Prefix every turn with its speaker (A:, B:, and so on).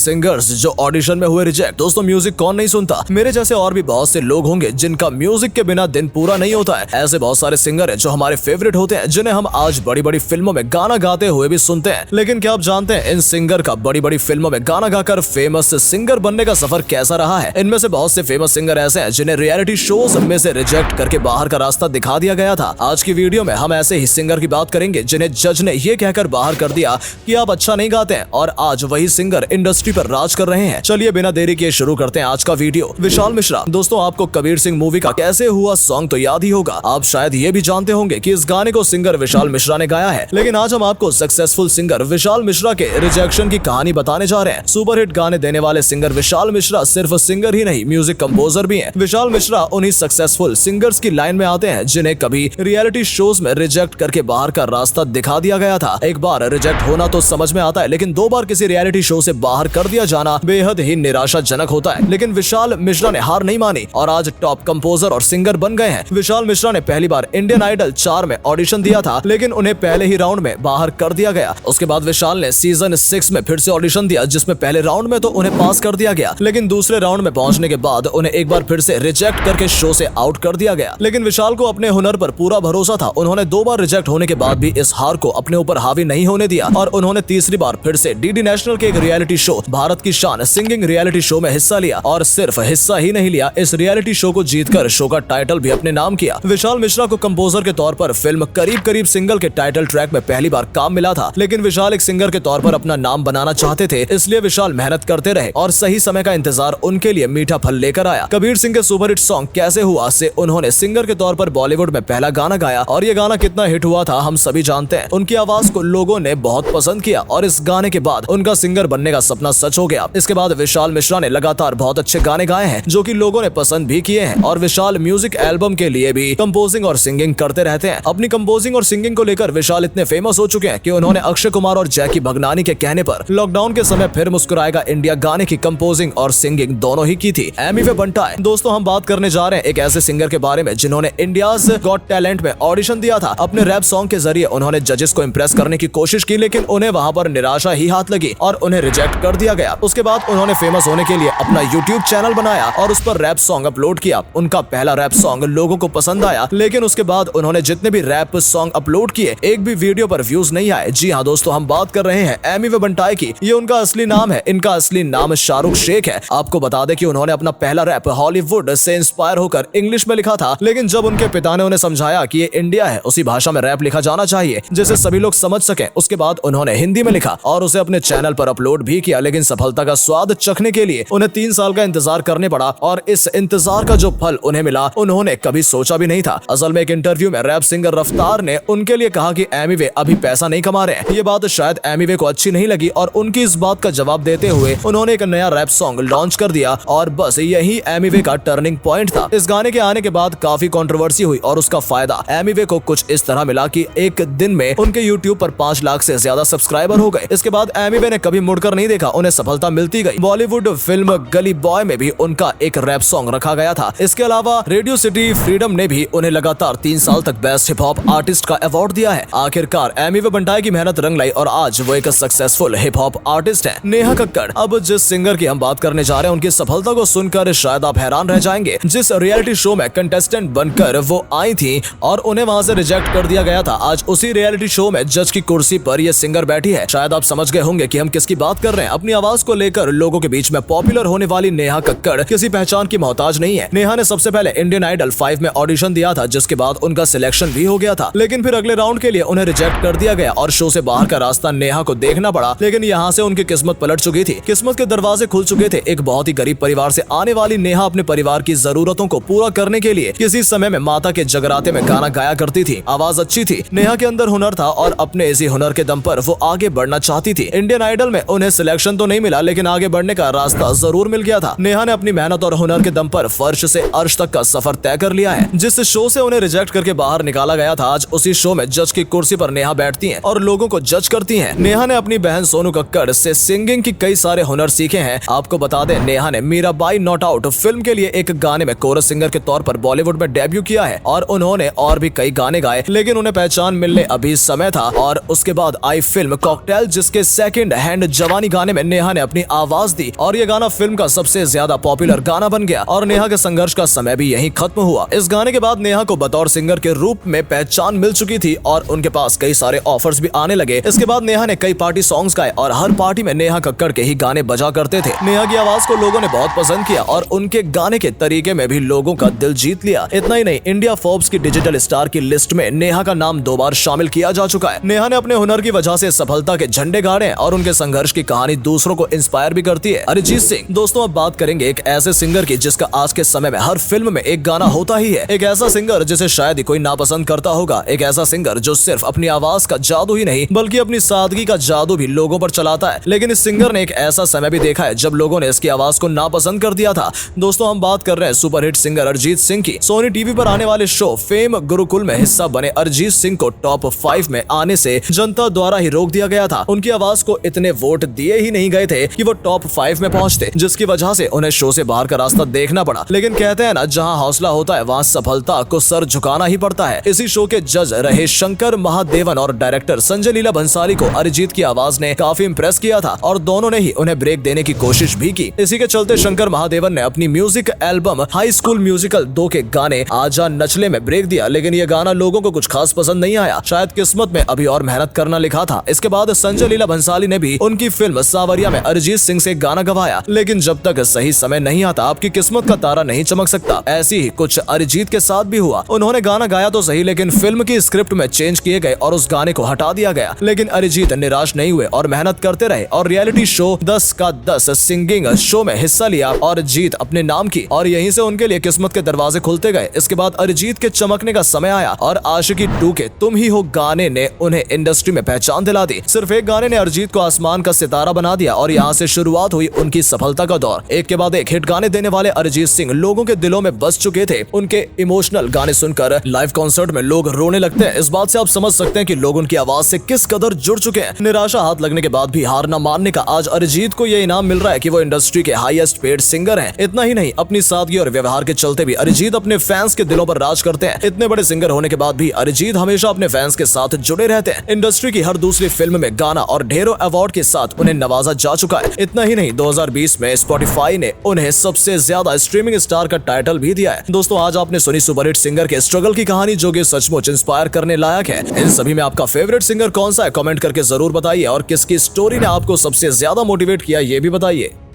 A: Singers जो audition में हुए रिजेक्ट। दोस्तों म्यूजिक कौन नहीं सुनता, मेरे जैसे और भी बहुत से लोग होंगे जिनका म्यूजिक के बिना दिन पूरा नहीं होता है। ऐसे बहुत सारे सिंगर हैं जो हमारे फेवरेट होते हैं, जिन्हें हम आज बड़ी बड़ी फिल्मों में गाना गाते हुए भी सुनते हैं। लेकिन क्या आप जानते हैं इन सिंगर का बड़ी बड़ी फिल्मों में गाना गाकर फेमस सिंगर बनने का सफर कैसा रहा है। इनमें से बहुत से फेमस सिंगर ऐसे हैं जिन्हें रियलिटी शोज में से रिजेक्ट करके बाहर का रास्ता दिखा दिया गया था। आज की वीडियो में हम ऐसे ही सिंगर की बात करेंगे जिन्हें जज ने ये कहकर बाहर कर दिया कि आप अच्छा नहीं गाते हैं, और आज वही सिंगर इंडस्ट्री पर राज कर रहे हैं। चलिए बिना देरी किए शुरू करते हैं आज का वीडियो। विशाल मिश्रा। दोस्तों आपको कबीर सिंह मूवी का कैसे हुआ सॉन्ग तो याद ही होगा। आप शायद ये भी जानते होंगे कि इस गाने को सिंगर विशाल मिश्रा ने गाया है। लेकिन आज हम आपको सक्सेसफुल सिंगर विशाल मिश्रा के रिजेक्शन की कहानी बताने जा रहे हैं। सुपरहिट गाने देने वाले सिंगर विशाल मिश्रा सिर्फ सिंगर ही नहीं, म्यूजिक कंपोजर भी हैं। विशाल मिश्रा उन्हीं सक्सेसफुल सिंगर्स की लाइन में आते हैं जिन्हें कभी रियलिटी शोज में रिजेक्ट करके बाहर का रास्ता दिखा दिया गया था। एक बार रिजेक्ट होना तो समझ में आता है, लेकिन दो बार किसी रियलिटी शो से बाहर कर दिया जाना बेहद ही निराशाजनक होता है। लेकिन विशाल मिश्रा ने हार नहीं मानी और आज टॉप कंपोजर और सिंगर बन गए हैं। विशाल मिश्रा ने पहली बार इंडियन आइडल 4 में ऑडिशन दिया था, लेकिन उन्हें पहले ही राउंड में बाहर कर दिया गया। उसके बाद विशाल ने सीजन 6 में फिर से ऑडिशन दिया, जिसमें पहले राउंड में तो उन्हें पास कर दिया गया, लेकिन दूसरे राउंड में पहुंचने के बाद उन्हें एक बार फिर से रिजेक्ट करके शो से आउट कर दिया गया। लेकिन विशाल को अपने हुनर पर पूरा भरोसा था। उन्होंने 2 बार रिजेक्ट होने के बाद भी इस हार को अपने ऊपर हावी नहीं होने दिया और उन्होंने तीसरी बार फिर से डीडी नेशनल के एक रियलिटी शो भारत की शान सिंगिंग रियलिटी शो में हिस्सा लिया, और सिर्फ हिस्सा ही नहीं लिया, इस रियलिटी शो को जीतकर शो का टाइटल भी अपने नाम किया। विशाल मिश्रा को कंपोजर के तौर पर फिल्म करीब करीब सिंगल के टाइटल ट्रैक में पहली बार काम मिला था, लेकिन विशाल एक सिंगर के तौर पर अपना नाम बनाना चाहते थे, इसलिए विशाल मेहनत करते रहे और सही समय का इंतजार उनके लिए मीठा फल लेकर आया। कबीर सिंह के सुपरहिट सॉन्ग कैसे हुआ से उन्होंने सिंगर के तौर पर बॉलीवुड में पहला गाना गाया, और ये गाना कितना हिट हुआ था हम सभी जानते हैं। उनकी आवाज को लोगों ने बहुत पसंद किया और इस गाने के बाद उनका सिंगर बनने का सपना सच हो गया। इसके बाद विशाल मिश्रा ने लगातार बहुत अच्छे गाने गाए हैं जो कि लोगों ने पसंद भी किए हैं, और विशाल म्यूजिक एल्बम के लिए भी कंपोजिंग और सिंगिंग करते रहते हैं। अपनी कंपोजिंग और सिंगिंग को लेकर विशाल इतने फेमस हो चुके हैं कि उन्होंने अक्षय कुमार और जैकी भगनानी के कहने पर लॉकडाउन के समय फिर मुस्कुराएगा इंडिया गाने की कंपोजिंग और सिंगिंग दोनों ही की थी। एमी वे बंटाए। दोस्तों हम बात करने जा रहे हैं एक ऐसे सिंगर के बारे में जिन्होंने इंडियाज गॉट टैलेंट में ऑडिशन दिया था। अपने रैप सॉन्ग के जरिए उन्होंने जजेस को इंप्रेस करने की कोशिश की, लेकिन उन्हें वहां पर निराशा ही हाथ लगी और उन्हें रिजेक्ट कर दिया गया। उसके बाद उन्होंने फेमस होने के लिए अपना यूट्यूब चैनल बनाया और उस पर रैप सॉन्ग अपलोड किया। उनका पहला रैप सॉन्ग लोगों को पसंद आया, लेकिन उसके बाद उन्होंने जितने भी रैप सॉन्ग अपलोड किए एक भी वीडियो पर व्यूज नहीं आए। जी हाँ दोस्तों, हम बात कर रहे हैं एमी वे बंटाए की। ये उनका असली नाम है। इनका असली नाम शाहरुख शेख है। आपको बता दें कि उन्होंने अपना पहला रैप हॉलीवुड से इंस्पायर होकर इंग्लिश में लिखा था, लेकिन जब उनके पिता ने उन्हें समझाया कि ये इंडिया है, उसी भाषा में रैप लिखा जाना चाहिए जिसे सभी लोग समझ सकें, उसके बाद उन्होंने हिंदी में लिखा और उसे अपने चैनल पर अपलोड भी किया। लेकिन सफलता का स्वाद चखने के लिए उन्हें 3 साल का इंतजार करने पड़ा, और इस इंतजार का जो फल उन्हें मिला उन्होंने कभी सोचा भी नहीं था। असल में एक इंटरव्यू में रैप सिंगर रफ्तार ने उनके लिए कहा कि एमी वे अभी पैसा नहीं कमा रहे हैं। ये बात शायद एमी वे को अच्छी नहीं लगी और उनकी इस बात का जवाब देते हुए उन्होंने एक नया रैप सॉन्ग लॉन्च कर दिया, और बस यही एमी वे का टर्निंग पॉइंट था। इस गाने के आने के बाद काफी कंट्रोवर्सी हुई और उसका फायदा एमी वे को कुछ इस तरह मिला कि एक दिन में उनके यूट्यूब पर 5 लाख से ज्यादा सब्सक्राइबर हो गए। इसके बाद एमी वे ने कभी मुड़कर नहीं देखा, उन्हें सफलता मिलती गई। बॉलीवुड फिल्म गली बॉय में भी उनका एक रैप सॉन्ग रखा गया था। इसके अलावा रेडियो सिटी फ्रीडम ने भी उन्हें लगातार 3 साल तक बेस्ट हिप हॉप आर्टिस्ट का अवार्ड दिया है। आखिरकार एमी वे बंटाए की मेहनत रंग लाई और आज वो एक सक्सेसफुल हिप हॉप आर्टिस्ट है। नेहा कक्कड़। अब जिस सिंगर की हम बात करने जा रहे हैं उनकी सफलता को सुनकर शायद आप हैरान रह जाएंगे। जिस रियलिटी शो में कंटेस्टेंट बनकर वो आई थी और उन्हें वहां से रिजेक्ट कर दिया गया था, आज उसी रियलिटी शो में जज की कुर्सी पर ये सिंगर बैठी है। शायद आप समझ गए होंगे कि हम किसकी बात कर रहे हैं। अपनी आवाज को लेकर लोगों के बीच में पॉपुलर होने वाली नेहा कक्कड़ किसी पहचान की मोहताज नहीं है। नेहा ने सबसे पहले इंडियन आइडल 5 में ऑडिशन दिया था, जिसके बाद उनका सिलेक्शन भी हो गया था, लेकिन फिर अगले राउंड के लिए उन्हें रिजेक्ट कर दिया गया और शो से बाहर का रास्ता नेहा को देखना पड़ा। लेकिन यहाँ से उनकी किस्मत पलट चुकी थी। किस्मत के दरवाजे खुल चुके थे। एक बहुत ही गरीब परिवार से आने वाली नेहा अपने परिवार की जरूरतों को पूरा करने के लिए किसी समय में माता के जगराते में गाना गाया करती थी। आवाज अच्छी थी, नेहा के अंदर हुनर था और अपने इसी हुनर के दम पर वो आगे बढ़ना चाहती थी। इंडियन आइडल में उन्हें सिलेक्शन तो नहीं मिला, लेकिन आगे बढ़ने का रास्ता जरूर मिल गया था। नेहा ने अपनी मेहनत और हुनर के दम पर फर्श से अर्श तक का सफर तय कर लिया है। जिस शो से उन्हें रिजेक्ट करके बाहर निकाला गया था, आज उसी शो में जज की कुर्सी पर नेहा बैठती हैं और लोगों को जज करती हैं। नेहा ने अपनी बहन सोनू कक्कड़ से सिंगिंग की कई सारे हुनर सीखे हैं। आपको बता दें, नेहा ने मीराबाई नॉट आउट फिल्म के लिए एक गाने में कोरस सिंगर के तौर पर बॉलीवुड में डेब्यू किया है और उन्होंने और भी कई गाने गाए, लेकिन उन्हें पहचान मिलने अभी समय था। और उसके बाद आई फिल्म कॉकटेल, जिसके सेकंड हैंड जवानी गाने में नेहा ने अपनी आवाज दी और ये गाना फिल्म का सबसे ज्यादा पॉपुलर गाना बन गया और नेहा के संघर्ष का समय भी यहीं खत्म हुआ। इस गाने के बाद नेहा को बतौर सिंगर के रूप में पहचान मिल चुकी थी और उनके पास कई सारे ऑफर्स भी आने लगे। इसके बाद नेहा ने कई पार्टी सॉन्ग्स गाए और हर पार्टी में नेहा कक्कड़ के ही गाने बजा करते थे। नेहा की आवाज को लोगों ने बहुत पसंद किया और उनके गाने के तरीके में भी लोगों का दिल जीत लिया। इतना ही नहीं, इंडिया फोर्ब्स की डिजिटल स्टार की लिस्ट में नेहा का नाम 2 बार शामिल किया जा चुका है। नेहा ने अपने हुनर की वजह से सफलता के झंडे गाड़े और उनके संघर्ष की कहानी दूसरों को इंस्पायर भी करती है। अरिजीत सिंह। दोस्तों, अब बात करेंगे एक ऐसे सिंगर की जिसका आज के समय में हर फिल्म में एक गाना होता ही है। एक ऐसा सिंगर जिसे शायद ही कोई नापसंद करता होगा। एक ऐसा सिंगर जो सिर्फ अपनी आवाज का जादू ही नहीं बल्कि अपनी सादगी का जादू भी लोगों पर चलाता है। लेकिन इस सिंगर ने एक ऐसा समय भी देखा है जब लोगों ने इसकी आवाज को नापसंद कर दिया था। दोस्तों, हम बात कर रहे हैं सुपरहिट सिंगर अरिजीत सिंह की। सोनी टीवी पर आने वाले शो फेम गुरुकुल में हिस्सा बने अरिजीत सिंह को टॉप 5 में आने से जनता द्वारा ही रोक दिया गया था। उनकी आवाज को इतने वोट दिए ही नहीं गए थे कि वो टॉप 5 में पहुंचते, जिसकी वजह से उन्हें शो से बाहर का रास्ता देखना पड़ा। लेकिन कहते हैं ना, जहां हौसला होता है वहां सफलता को सर झुकाना ही पड़ता है। इसी शो के जज रहे शंकर महादेवन और डायरेक्टर संजय लीला भंसाली को अरिजीत की आवाज ने काफी इंप्रेस किया था और दोनों ने ही उन्हें ब्रेक देने की कोशिश भी की। इसी के चलते शंकर महादेवन ने अपनी music album high school musical 2 के गाने आजा नचले में ब्रेक दिया। लेकिन ये गाना लोगों को कुछ खास पसंद नहीं आया। शायद किस्मत में अभी और मेहनत करना लिखा था। इसके बाद संजय लीला भंसाली ने भी उनकी फिल्म सावरिया में अरिजीत सिंह से गाना गवाया। लेकिन जब तक सही समय नहीं आता, आपकी किस्मत का तारा नहीं चमक सकता। ऐसी ही कुछ अरिजीत के साथ भी हुआ। उन्होंने गाना गाया तो सही, लेकिन फिल्म की स्क्रिप्ट में चेंज किए गए और उस गाने को हटा दिया गया। लेकिन अरिजीत निराश नहीं हुए और मेहनत करते रहे और रियलिटी शो 10 का 10 सिंगिंग शो में हिस्सा लिया और जीत अपने नाम की और यहीं से उनके लिए किस्मत के दरवाजे खुलते गए। इसके बाद अरिजीत के चमकने का समय आया और आशिकी 2 के तुम ही हो गाने ने उन्हें इंडस्ट्री में पहचान दिला दी। सिर्फ एक गाने ने अरिजीत को आसमान का सितारा बना दिया और यहाँ से शुरुआत हुई उनकी सफलता का दौर। एक के बाद एक हिट गाने देने वाले अरिजीत सिंह लोगों के दिलों में बस चुके थे। उनके इमोशनल गाने सुनकर लाइव कॉन्सर्ट में लोग रोने लगते हैं। इस बात से आप समझ सकते हैं कि लोग उनकी आवाज से किस कदर जुड़ चुके हैं। निराशा हाथ लगने के बाद भी हार न मानने का आज अरिजीत को यह इनाम मिल रहा है कि वो इंडस्ट्री के हाईएस्ट पेड सिंगर हैं। इतना ही नहीं, अपनी सादगी और व्यवहार के चलते भी अरिजीत अपने फैंस के दिलों पर राज करते हैं। इतने बड़े सिंगर होने के बाद भी अरिजीत हमेशा अपने फैंस के साथ जुड़े रहते हैं। इंडस्ट्री की हर दूसरी फिल्म में गाना और ढेरों अवार्ड के साथ उन्हें नवाजा जा चुका है। इतना ही नहीं, 2020 में स्पॉटिफाई ने उन्हें सबसे ज्यादा स्ट्रीमिंग स्टार का टाइटल भी दिया है। दोस्तों, आज आपने सुनी सुपरहिट सिंगर के स्ट्रगल की कहानी जो कि सचमुच इंस्पायर करने लायक है। इन सभी में आपका फेवरेट सिंगर कौन सा है? कमेंट करके जरूर बताइए और किसकी स्टोरी ने आपको सबसे ज्यादा मोटिवेट किया ये भी बताइए।